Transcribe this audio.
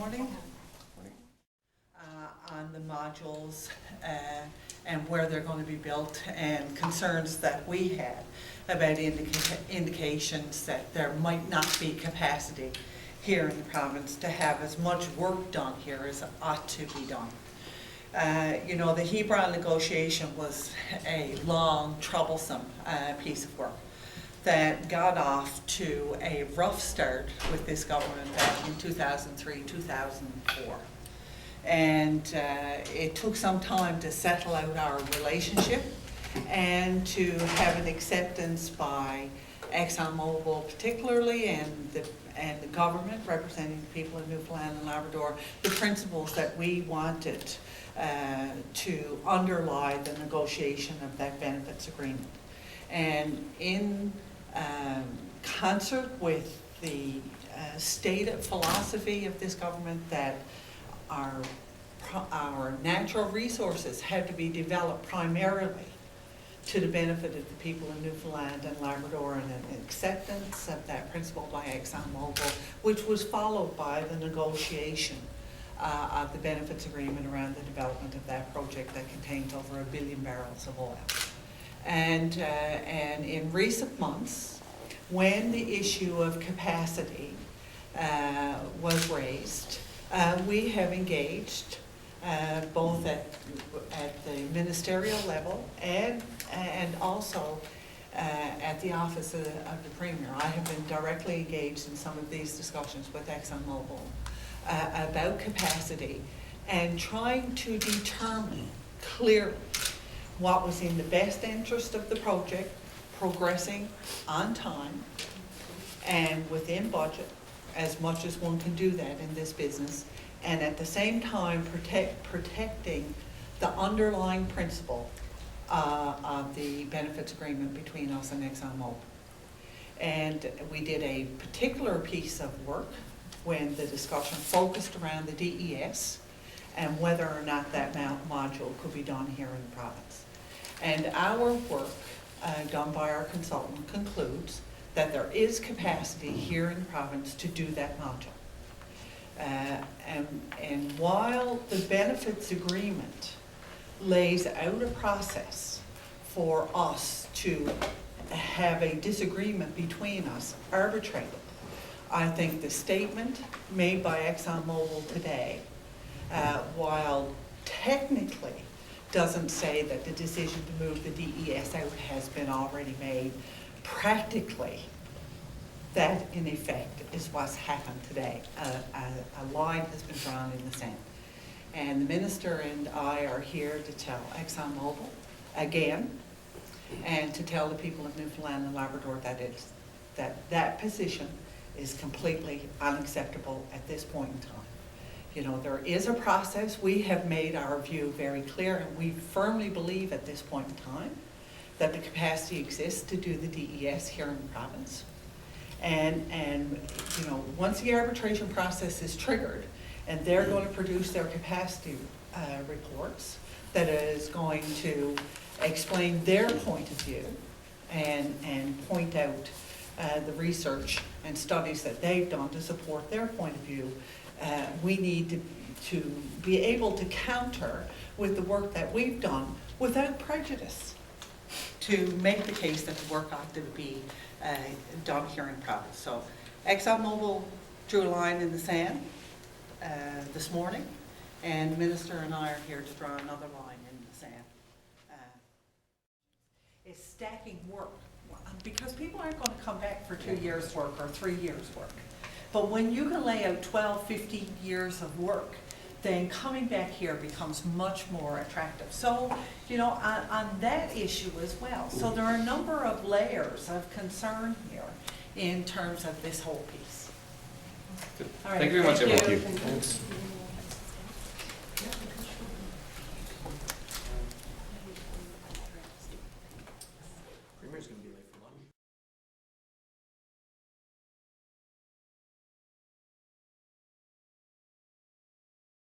morning. On the modules and where they're going to be built, and concerns that we had about indications that there might not be capacity here in the province to have as much work done here as ought to be done. You know, the Hebron negotiation was a long, troublesome piece of work that got off to a rough start with this government back in 2003, 2004. And it took some time to settle out our relationship and to have an acceptance by ExxonMobil particularly, and the government representing the people of Newfoundland and Labrador, the principles that we wanted to underlie the negotiation of that benefits agreement. And in concert with the stated philosophy of this government that our natural resources had to be developed primarily to the benefit of the people in Newfoundland and Labrador, and an acceptance of that principle by ExxonMobil, which was followed by the negotiation of the benefits agreement around the development of that project that contains over 1 billion barrels of oil. And in recent months, when the issue of capacity was raised, we have engaged both at the ministerial level and also at the office of the Premier. I have been directly engaged in some of these discussions with ExxonMobil about capacity and trying to determine clearly what was in the best interest of the project, progressing on time and within budget, as much as one can do that in this business, and at the same time protecting the underlying principle of the benefits agreement between us and ExxonMobil. And we did a particular piece of work when the discussion focused around the DES and whether or not that module could be done here in the province. And our work done by our consultant concludes that there is capacity here in the province to do that module. And while the benefits agreement lays out a process for us to have a disagreement between us arbitrated, I think the statement made by ExxonMobil today, while technically doesn't say that the decision to move the DES out has been already made, practically, that in effect is what's happened today. A line has been drawn in the sand. And the Minister and I are here to tell ExxonMobil again, and to tell the people of Newfoundland and Labrador that position is completely unacceptable at this point in time. You know, there is a process. We have made our view very clear, and we firmly believe at this point in time that the capacity exists to do the DES here in the province. And you know, once the arbitration process is triggered and they're going to produce their capacity reports that is going to explain their point of view and point out the research and studies that they've done to support their point of view, we need to be able to counter with the work that we've done without prejudice to make the case that the work ought to be done here in the province. So ExxonMobil drew a line in the sand this morning, and the Minister and I are here to draw another line in the sand. It's stacking work, because people aren't going to come back for 2 years' work or 3 years' work. But when you can lay out 12, 15 years of work, then coming back here becomes much more attractive. So, you know, on that issue as well. So there are a number of layers of concern here in terms of this whole piece. Good. All right, thank you very much, everyone. Thanks.